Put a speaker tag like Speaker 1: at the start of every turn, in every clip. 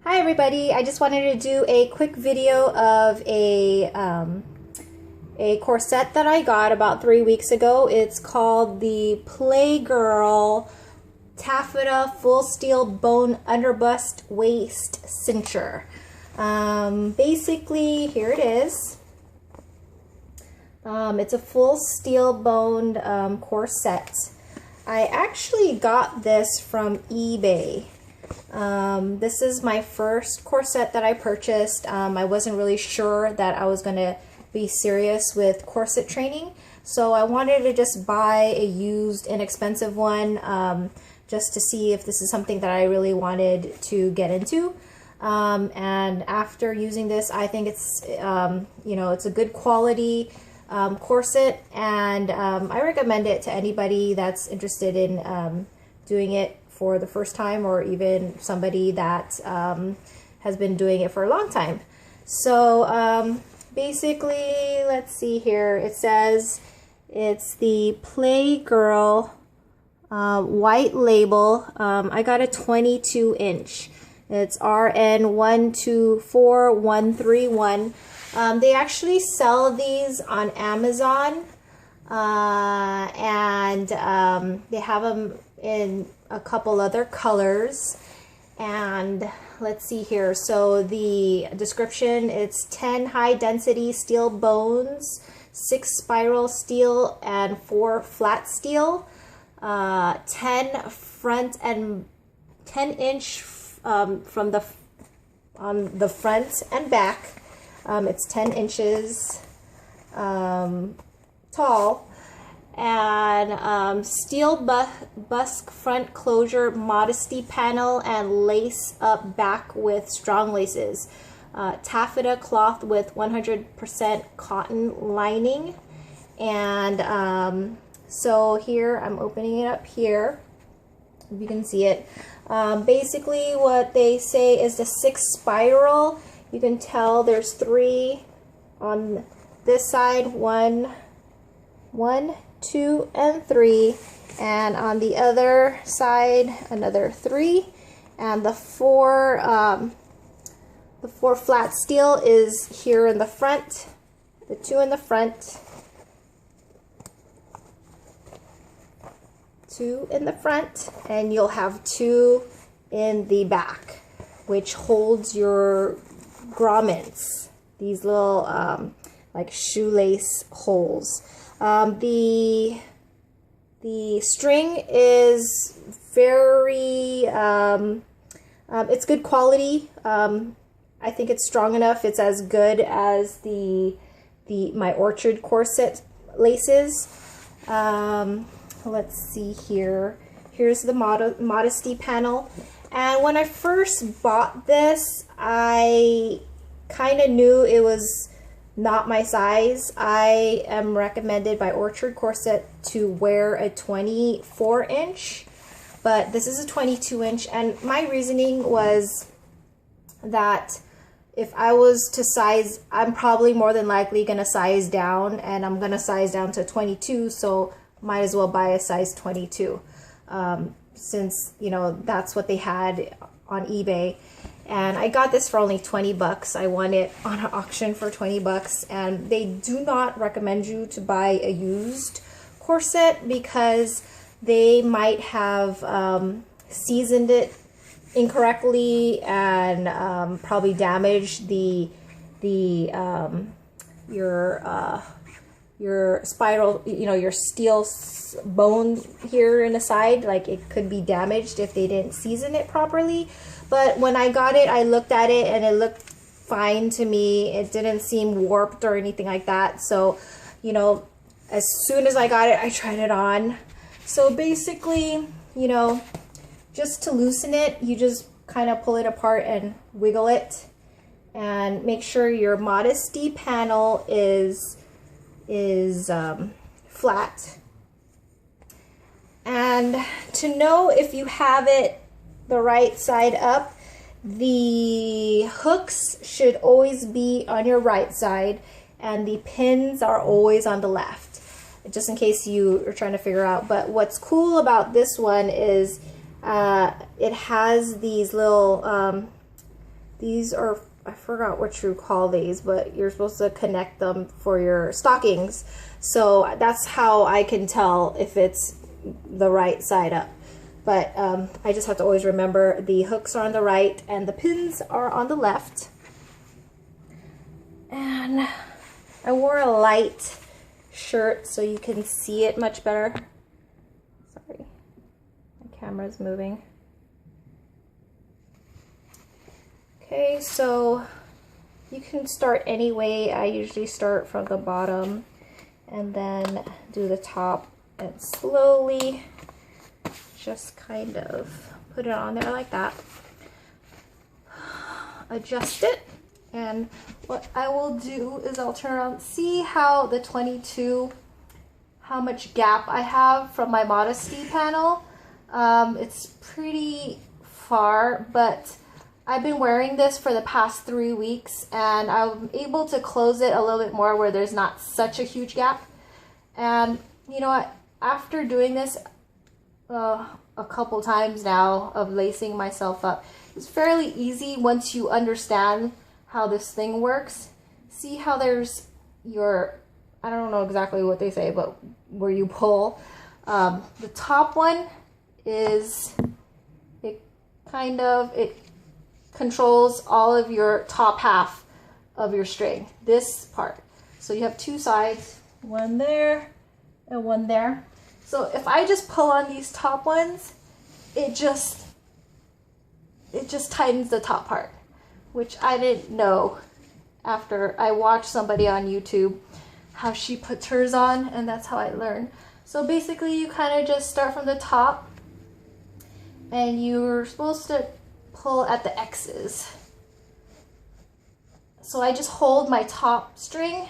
Speaker 1: Hi everybody, I just wanted to do a quick video of a corset that I got about 3 weeks ago. It's called the Playgirl Tafetta Full Steel Bone Underbust Waist Cincher. Basically, here it is. It's a full steel boned corset. I actually got this from eBay. This is my first corset that I purchased. I wasn't really sure that I was going to be serious with corset training, so I wanted to just buy a used, inexpensive one just to see if this is something that I really wanted to get into. And after using this, I think it's it's a good quality corset, and I recommend it to anybody that's interested in doing it for the first time, or even somebody that has been doing it for a long time. So basically, let's see here. It says it's the Playgirl white label. I got a 22 inch. It's RN124131. They actually sell these on Amazon, and they have them in a couple other colors. And let's see here, so the description, it's 10 high density steel bones, 6 spiral steel and 4 flat steel, 10 front and 10 inch from the on the front and back. It's 10 inches tall, and steel busk front closure, Modesty panel, and lace up back with strong laces. Taffeta cloth with 100% cotton lining. And so here, I'm opening it up here, if you can see it. Basically what they say is the 6 spiral. You can tell there's 3 on this side, 1, 2, and 3, and on the other side another 3, and the 4 flat steel is here in the front, the 2 in the front, 2 in the front, and you'll have 2 in the back, which holds your grommets, these little like shoelace holes. The string is very it's good quality. I think it's strong enough. It's as good as my Orchard corset laces. Let's see here. Here's the Modesty panel. And when I first bought this, I kind of knew it was not my size. I am recommended by Orchard Corset to wear a 24 inch, but this is a 22 inch, and my reasoning was that if I was to size, I'm probably more than likely going to size down, and I'm going to size down to 22, so might as well buy a size 22, since, you know, that's what they had on eBay. And I got this for only 20 bucks. I won it on an auction for 20 bucks. And they do not recommend you to buy a used corset because they might have seasoned it incorrectly and probably damaged your spiral, your steel bone here in the side. Like, it could be damaged if they didn't season it properly. But when I got it, I looked at it and it looked fine to me. It didn't seem warped or anything like that. So, as soon as I got it, I tried it on. So basically, just to loosen it, you just kind of pull it apart and wiggle it, and make sure your Modesty panel is flat. And to know if you have it the right side up, the hooks should always be on your right side, and the pins are always on the left, just in case you are trying to figure out. But what's cool about this one is it has these little These are, I forgot what you call these, but you're supposed to connect them for your stockings. So that's how I can tell if it's the right side up. But I just have to always remember the hooks are on the right and the pins are on the left. And I wore a light shirt so you can see it much better. Sorry, my camera's moving. Okay, so you can start any way. I usually start from the bottom and then do the top and slowly just kind of put it on there like that. Adjust it, and what I will do is I'll turn around, see how the 22, how much gap I have from my Modesty panel. It's pretty far, but I've been wearing this for the past 3 weeks and I'm able to close it a little bit more where there's not such a huge gap. And you know what, after doing this a couple times now of lacing myself up, it's fairly easy once you understand how this thing works. See how there's your, I don't know exactly what they say, but where you pull. The top one is, it controls all of your top half of your string, this part. So you have two sides, one there and one there. So if I just pull on these top ones, it just tightens the top part, which I didn't know after I watched somebody on YouTube how she puts hers on, and that's how I learned. So basically you kind of just start from the top and you're supposed to pull at the X's. So I just hold my top string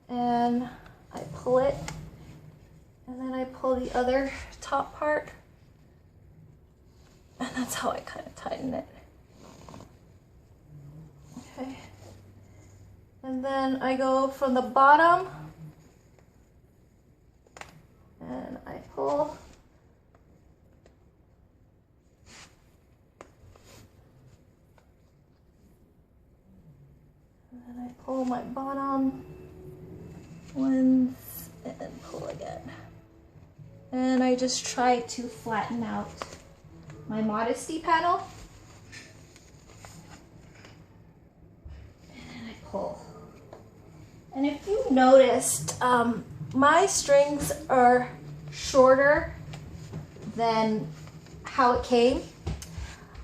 Speaker 1: and I pull it, and then I pull the other top part, and that's how I kind of tighten it. Okay. And then I go from the bottom and I pull. And then I pull my bottom once and then pull again. And I just try to flatten out my Modesty panel. And then I pull. And if you noticed, my strings are shorter than how it came.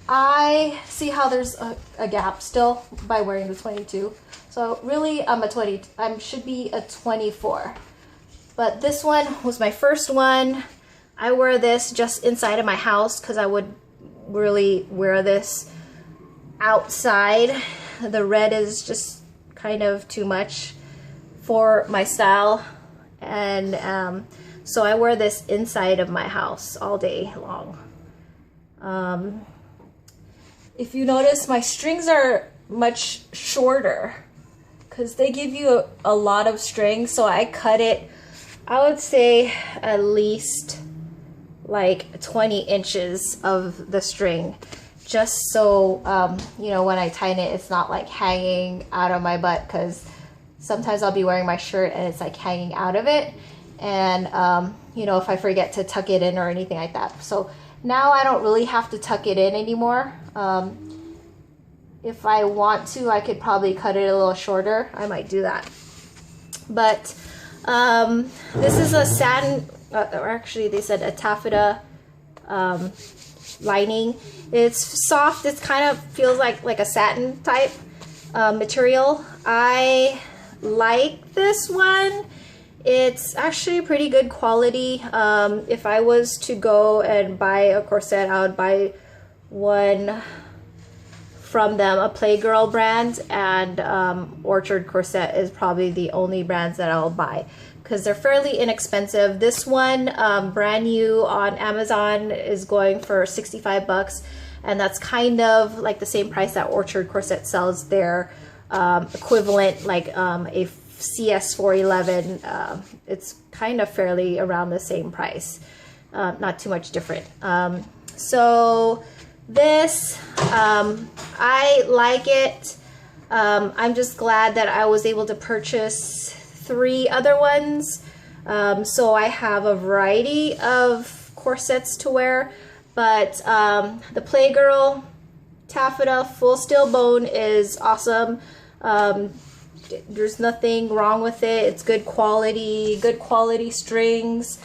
Speaker 1: I see how there's a gap still by wearing the 22. So really I should be a 24. But this one was my first one. I wear this just inside of my house because I would really wear this outside. The red is just kind of too much for my style. And so I wear this inside of my house all day long. If you notice, my strings are much shorter because they give you a lot of string. So I cut it, I would say at least like 20 inches of the string, just so you know, when I tighten it, it's not like hanging out of my butt, because sometimes I'll be wearing my shirt and it's like hanging out of it, and you know, if I forget to tuck it in or anything like that. So now I don't really have to tuck it in anymore. If I want to, I could probably cut it a little shorter. I might do that. But this is a satin, or actually they said a taffeta lining. It's soft. It kind of feels like a satin type material. I like this one. It's actually pretty good quality. If I was to go and buy a corset, I would buy one from them, a Playgirl brand, and Orchard Corset is probably the only brands that I'll buy because they're fairly inexpensive. This one, brand new on Amazon, is going for 65 bucks, and that's kind of like the same price that Orchard Corset sells their equivalent, like a CS411. It's kind of fairly around the same price, not too much different. So this, I like it. I'm just glad that I was able to purchase 3 other ones. So I have a variety of corsets to wear, but the Playgirl Taffeta full steel bone is awesome. There's nothing wrong with it. It's good quality strings,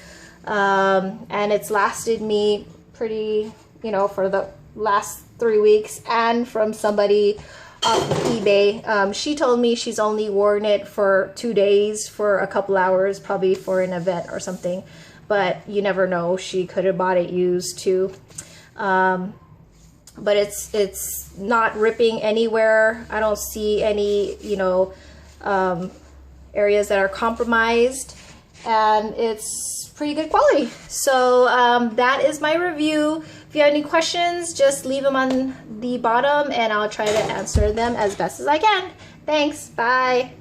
Speaker 1: and it's lasted me pretty, you know, for the last 3 weeks, and from somebody off of eBay. She told me she's only worn it for 2 days for a couple hours, probably for an event or something, but you never know. She could have bought it used too. But it's not ripping anywhere. I don't see any, you know, areas that are compromised, and it's pretty good quality. So that is my review. If you have any questions, just leave them on the bottom and I'll try to answer them as best as I can. Thanks. Bye.